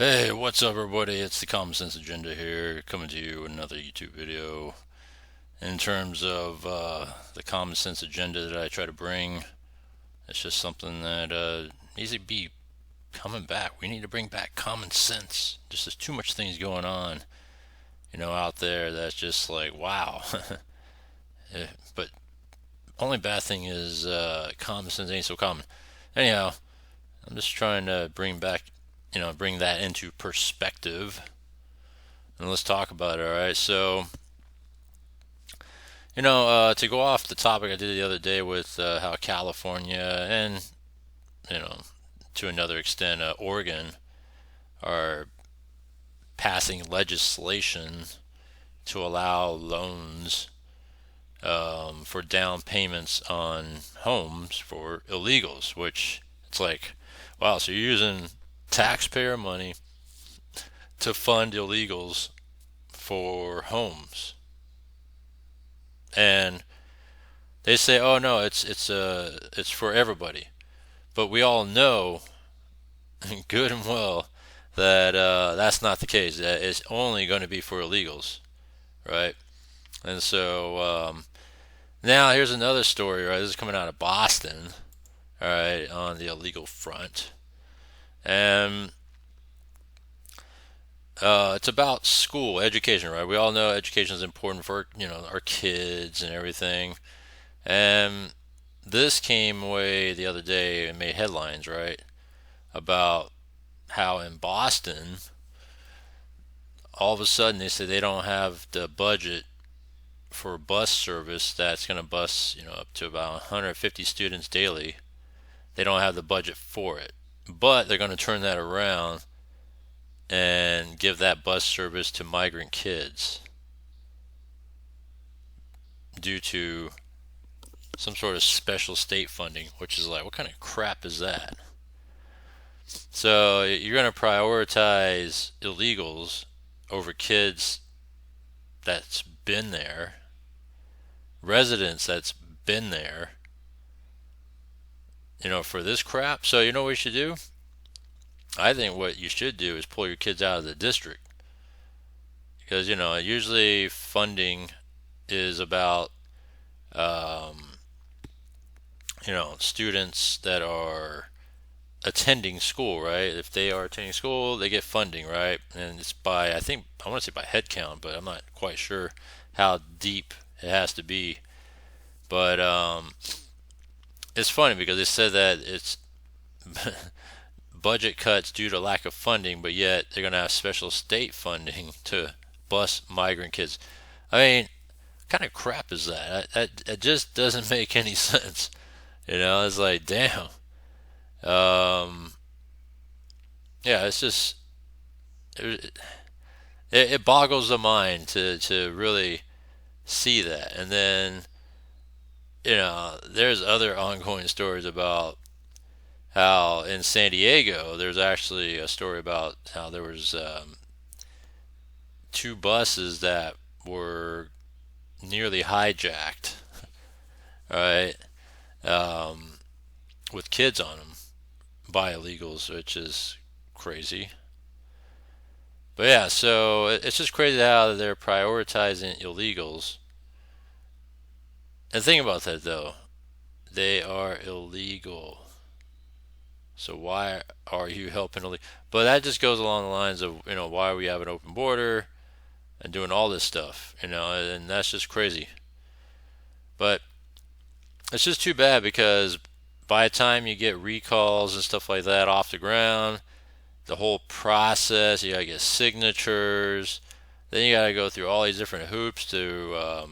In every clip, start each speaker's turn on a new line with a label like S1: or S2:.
S1: Hey, what's up, everybody? It's the Common Sense Agenda here, coming to you with another YouTube video. In terms of the Common Sense Agenda that I try to bring, it's just something that needs to be coming back. We need to bring back common sense. Just there's too much things going on, out there that's just like, wow. But only bad thing is common sense ain't so common. Anyhow, I'm just trying to bring that into perspective. And let's talk about it, alright? So, to go off the topic I did the other day with how California and, you know, to another extent, Oregon are passing legislation to allow loans for down payments on homes for illegals, which it's like, wow, so you're using taxpayer money to fund illegals for homes. And they say, "Oh no, it's for everybody." But we all know, good and well, that that's not the case. That it's only going to be for illegals, right? And so now here's another story, right? This is coming out of Boston, all right, on the illegal front, and it's about school education, right? We all know education is important for our kids and everything, and this came away the other day and made headlines, right? About how in Boston, all of a sudden they say they don't have the budget for bus service that's going to bus, up to about 150 students daily. They don't have the budget for it, but they're going to turn that around and give that bus service to migrant kids due to some sort of special state funding, which is like, what kind of crap is that? So you're going to prioritize illegals over kids that's been there, residents that's been there, for this crap. So you know what we should do? I think what you should do is pull your kids out of the district because usually funding is about students that are attending school, right? If they are attending school, they get funding, right? And it's by, I want to say by head count, but I'm not quite sure how deep it has to be. But it's funny because they said that it's budget cuts due to lack of funding, but yet they're going to have special state funding to bus migrant kids. I mean, what kind of crap is that? That just doesn't make any sense. It's like, damn. Um, yeah, it's just it, it boggles the mind to really see that. And then there's other ongoing stories about how in San Diego there's actually a story about how there was two buses that were nearly hijacked, right? Um, with kids on them by illegals, which is crazy. But yeah, so it's just crazy how they're prioritizing illegals. And think about that though, they are illegal. So why are you helping illegal? But that just goes along the lines of why we have an open border and doing all this stuff, and that's just crazy. But it's just too bad because by the time you get recalls and stuff like that off the ground, the whole process, you gotta get signatures, then you gotta go through all these different hoops to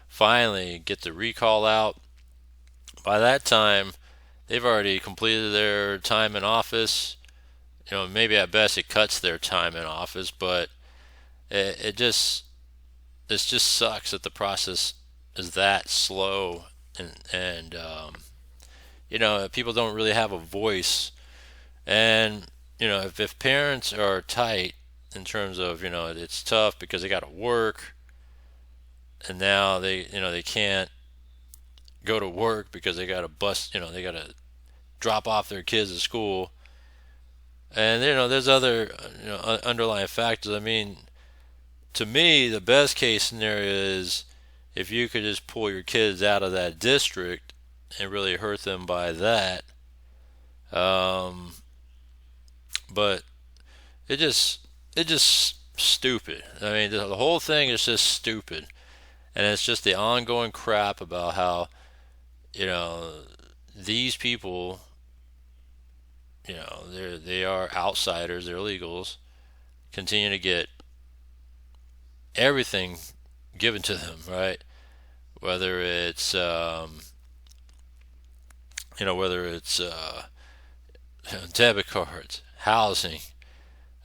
S1: finally get the recall out. By that time, they've already completed their time in office. Maybe at best it cuts their time in office, but it just sucks that the process is that slow, and people don't really have a voice. And if parents are tight in terms of it's tough because they got to work, and now they can't go to work because they got to bus, they got to drop off their kids at school. And there's other underlying factors. I mean, to me, the best case scenario is if you could just pull your kids out of that district and really hurt them by that. Um, but it just stupid. I mean, the whole thing is just stupid, and it's just the ongoing crap about how you know these people, they are outsiders, they're illegals, continue to get everything given to them, right? Whether it's whether it's debit cards, housing,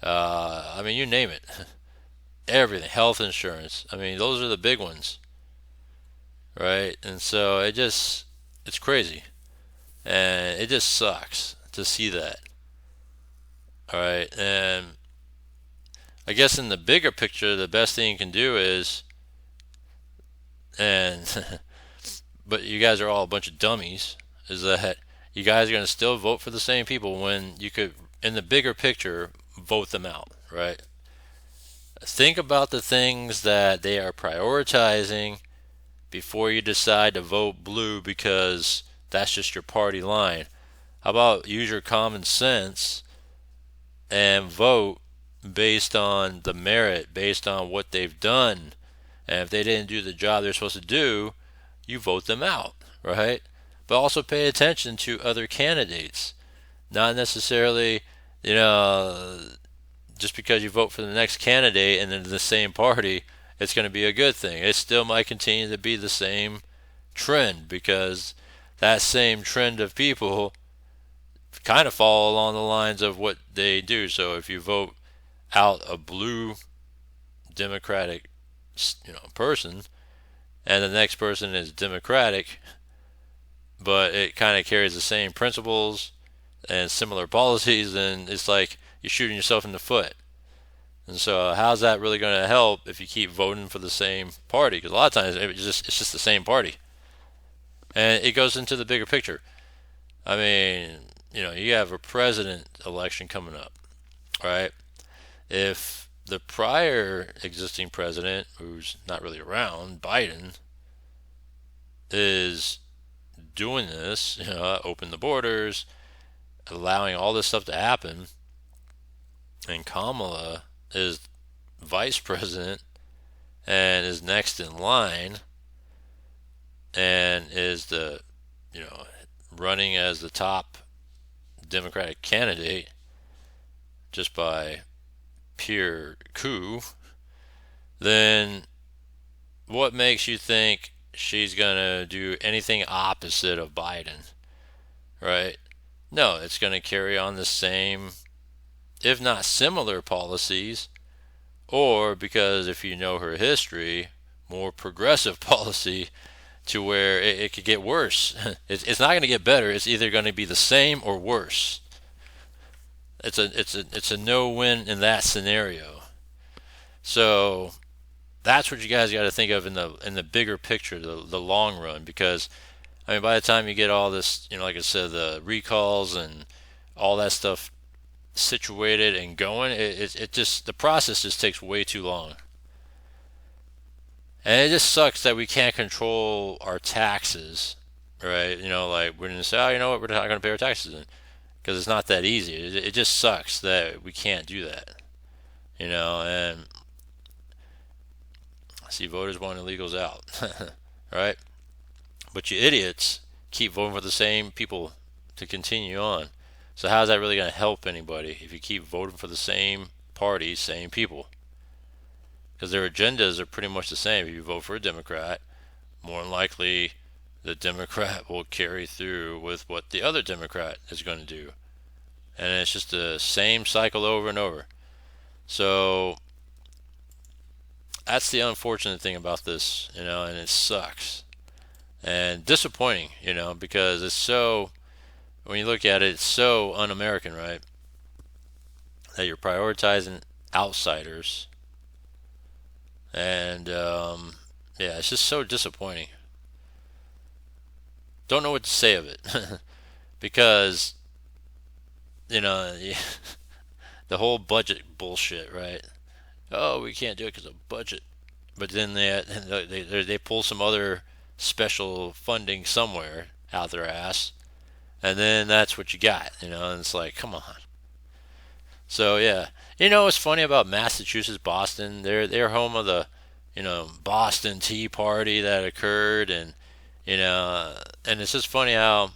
S1: I mean, you name it, everything, health insurance. I mean, those are the big ones, right? And so it's crazy, and it just sucks to see that. All right, and I guess in the bigger picture, the best thing you can do is, and but you guys are all a bunch of dummies, is that you guys are going to still vote for the same people when you could, in the bigger picture, vote them out, right? Think about the things that they are prioritizing before you decide to vote blue because that's just your party line. How about use your common sense and vote based on the merit, based on what they've done? And if they didn't do the job they're supposed to do, you vote them out, right? But also pay attention to other candidates. Not necessarily, you know, just because you vote for the next candidate and in the same party, it's going to be a good thing. It still might continue to be the same trend because that same trend of people kind of fall along the lines of what they do. So if you vote out a blue Democratic, person, and the next person is Democratic, but it kind of carries the same principles and similar policies, then it's like you're shooting yourself in the foot. And so, how's that really going to help if you keep voting for the same party? Because a lot of times it's just the same party, and it goes into the bigger picture. I mean, you have a president election coming up, right? If the prior existing president, who's not really around, Biden, is doing this, open the borders, allowing all this stuff to happen, and Kamala is vice president and is next in line and is running as the top Democratic candidate just by pure coup, then what makes you think she's going to do anything opposite of Biden, right? No, it's going to carry on the same, if not similar policies, or because if you know her history, more progressive policy to where it could get worse. It's not going to get better. It's either going to be the same or worse. It's a no-win in that scenario. So that's what you guys got to think of in the bigger picture, the long run. Because I mean, by the time you get all this, like I said, the recalls and all that stuff situated and going, it just the process just takes way too long. And it just sucks that we can't control our taxes, right? Like we're going to say, oh, you know what, we're not going to pay our taxes in. Because it's not that easy. It just sucks that we can't do that. And I see voters want illegals out. Right? But you idiots keep voting for the same people to continue on. So how's that really going to help anybody if you keep voting for the same parties, same people? Because their agendas are pretty much the same. If you vote for a Democrat, more than likely the Democrat will carry through with what the other Democrat is going to do. And it's just the same cycle over and over. So that's the unfortunate thing about this, and it sucks. And disappointing, because it's so, when you look at it, it's so un American, right? That you're prioritizing outsiders. And, yeah, it's just so disappointing. Don't know what to say of it. Because, The whole budget bullshit, right? Oh, we can't do it because of budget. But then they pull some other special funding somewhere out their ass, and then that's what you got, And it's like, come on. So yeah, what's funny about Massachusetts, Boston? They're home of the, Boston Tea Party that occurred, and it's just funny how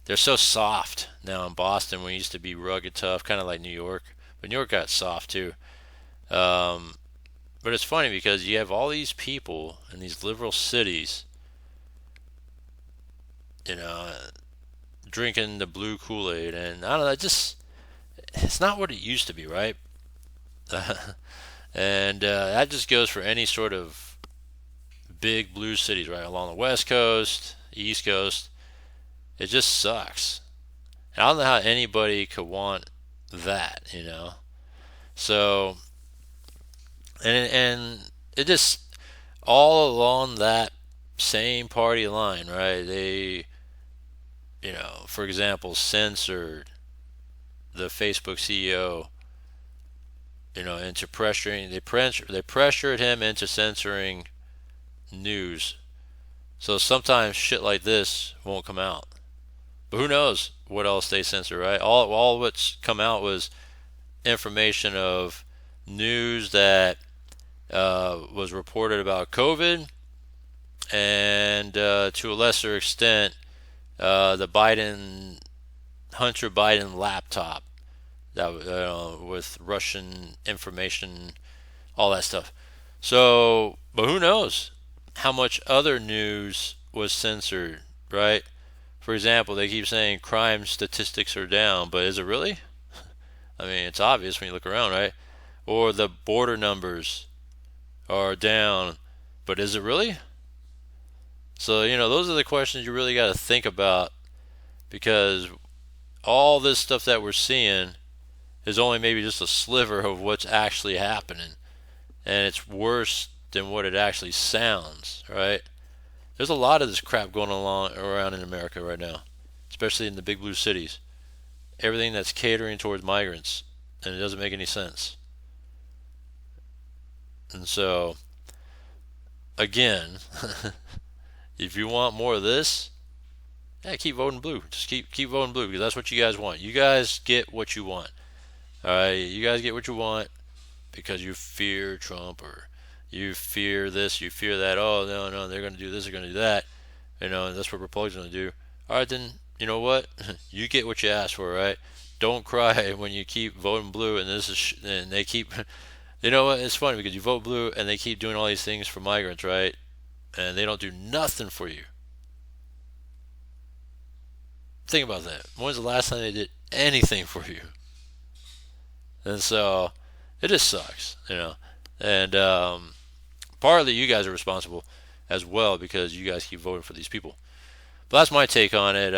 S1: they're so soft now in Boston. We used to be rugged tough, kind of like New York, but New York got soft too. Um, but it's funny because you have all these people in these liberal cities, you know, drinking the blue Kool-Aid, and I don't know, it's not what it used to be, right? And that just goes for any sort of big blue cities, right? Along the West Coast, East Coast. It just sucks. And I don't know how anybody could want that. So, and it just all along that same party line, right? They, for example, censored the Facebook CEO, into pressuring. They pressured him into censoring news. So sometimes shit like this won't come out. But who knows what else they censor, right? All what's come out was information of news that was reported about COVID, and to a lesser extent, the Hunter Biden laptop that with Russian information, all that stuff. So, but who knows how much other news was censored, right? For example, they keep saying crime statistics are down, but is it really? I mean, it's obvious when you look around, right? Or the border numbers are down, but is it really? So, those are the questions you really got to think about, because all this stuff that we're seeing is only maybe just a sliver of what's actually happening. And it's worse than what it actually sounds, right? There's a lot of this crap going along around in America right now, especially in the big blue cities. Everything that's catering towards migrants, and it doesn't make any sense. And so, again, if you want more of this, yeah, keep voting blue. Just keep voting blue, because that's what you guys want. You guys get what you want. All right, you guys get what you want because you fear Trump, or you fear this, you fear that. Oh no, they're going to do this, they're going to do that. And that's what Republicans are going to do. All right, then you know what? You get what you asked for, right? Don't cry when you keep voting blue, and and they keep. You know what? It's funny because you vote blue and they keep doing all these things for migrants, right? And they don't do nothing for you. Think about that. When's the last time they did anything for you? And so it just sucks. And partly you guys are responsible as well, because you guys keep voting for these people. But that's my take on it.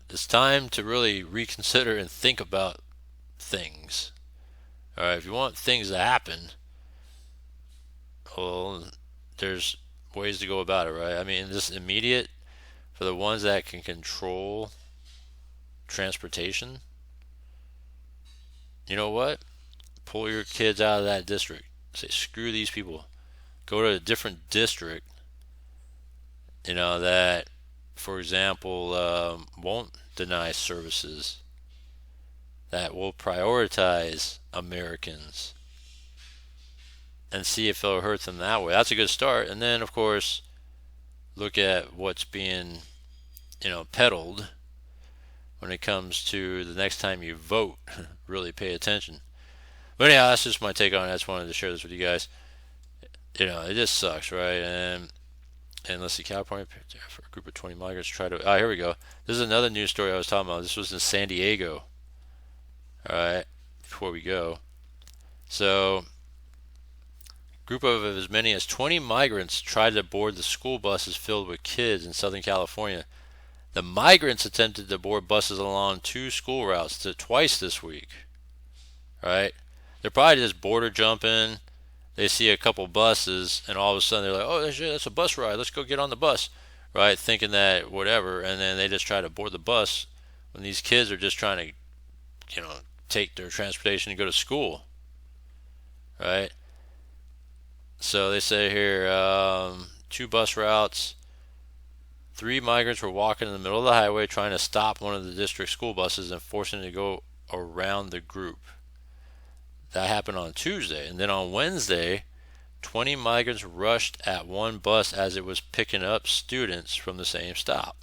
S1: It's time to really reconsider and think about things. All right, if you want things to happen, well, there's ways to go about it, right? I mean, this immediate, for the ones that can control transportation, you know what? Pull your kids out of that district. Say, screw these people. Go to a different district, that, for example, won't deny services, that will prioritize Americans, and see if it'll hurt them that way. That's a good start. And then, of course, look at what's being, peddled when it comes to the next time you vote. Really pay attention. But anyhow, that's just my take on it. I just wanted to share this with you guys. It just sucks, right? And let's see, California, for a group of 20 migrants try to. Here we go. This is another news story I was talking about. This was in San Diego. All right, before we go. So, group of as many as 20 migrants tried to board the school buses filled with kids in Southern California. The migrants attempted to board buses along 2 school routes twice this week. All right, they're probably just border jumping. They see a couple buses, and all of a sudden they're like, "Oh, that's a bus ride. Let's go get on the bus," right? Thinking that whatever, and then they just try to board the bus when these kids are just trying to you know, take their transportation to go to school, right? So they say here, 2 bus routes. 3 migrants were walking in the middle of the highway trying to stop one of the district school buses and forcing it to go around the group. That happened on Tuesday. And then on Wednesday, 20 migrants rushed at one bus as it was picking up students from the same stop.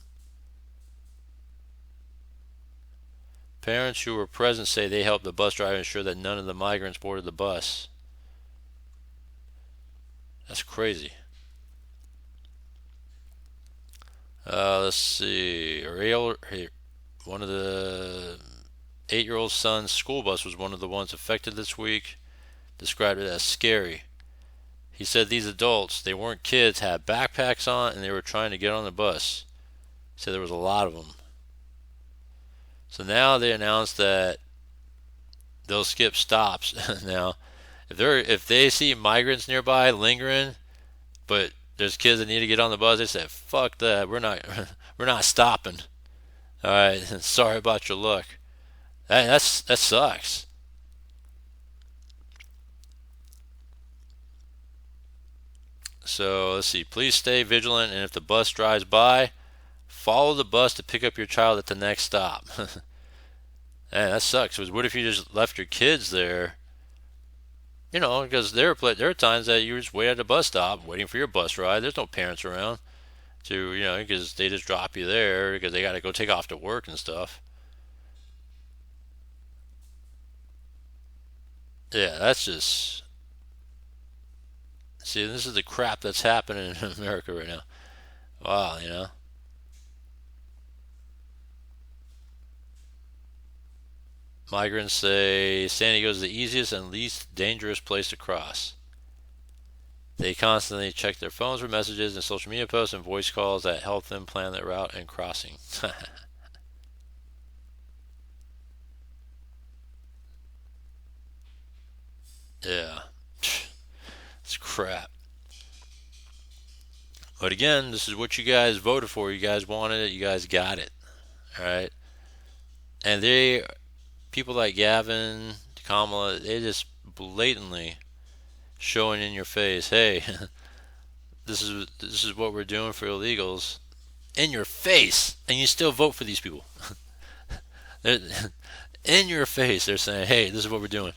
S1: Parents who were present say they helped the bus driver ensure that none of the migrants boarded the bus. That's crazy. Let's see. One of the 8-year-old son's school bus was one of the ones affected this week. Described it as scary. He said these adults, they weren't kids, had backpacks on and they were trying to get on the bus. He said there was a lot of them. So now they announced that they'll skip stops. Now, if they see migrants nearby lingering, but there's kids that need to get on the bus, they said, "Fuck that. We're not stopping." All right, sorry about your luck. That sucks. So let's see. Please stay vigilant, and if the bus drives by, follow the bus to pick up your child at the next stop. Man, that sucks. Because what if you just left your kids there? You know, because there are times that you just wait at a bus stop waiting for your bus ride. There's no parents around to, because they just drop you there because they got to go take off to work and stuff. Yeah, that's just. See, this is the crap that's happening in America right now. Wow. Migrants say San Diego is the easiest and least dangerous place to cross. They constantly check their phones for messages and social media posts and voice calls that help them plan their route and crossing. Yeah. It's crap. But again, this is what you guys voted for. You guys wanted it. You guys got it. All right. And people like Gavin, Kamala, they just blatantly showing in your face, hey, this is what we're doing for illegals, in your face, and you still vote for these people. In your face, they're saying, hey, this is what we're doing.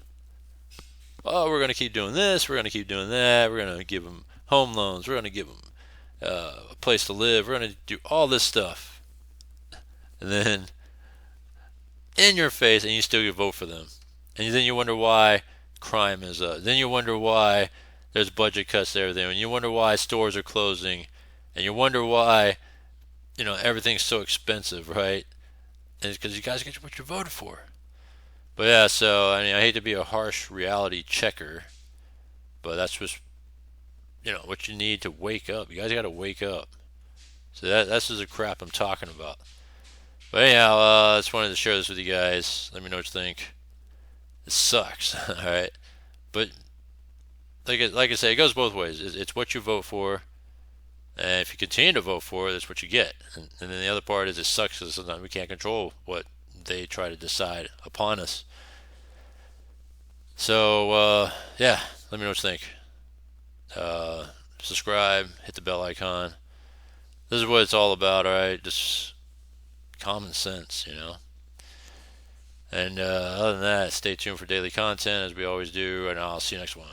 S1: Oh, we're going to keep doing this. We're going to keep doing that. We're going to give them home loans. We're going to give them a place to live. We're going to do all this stuff. And then in your face, and you still get vote for them. And then you wonder why crime is up. Then you wonder why there's budget cuts there. And you wonder why stores are closing. And you wonder why, everything's so expensive, right? And it's because you guys get what you voted for. But yeah, so, I hate to be a harsh reality checker, but that's just, what you need to wake up. You guys got to wake up. So that's just the crap I'm talking about. But anyhow, I just wanted to share this with you guys. Let me know what you think. It sucks, all right? But like I say, it goes both ways. It's what you vote for, and if you continue to vote for it, that's what you get. And then the other part is it sucks because sometimes we can't control what they try to decide upon us. So, yeah, let me know what you think. Subscribe, hit the bell icon. This is what it's all about, all right? Just common sense, And other than that, stay tuned for daily content as we always do, and I'll see you next one.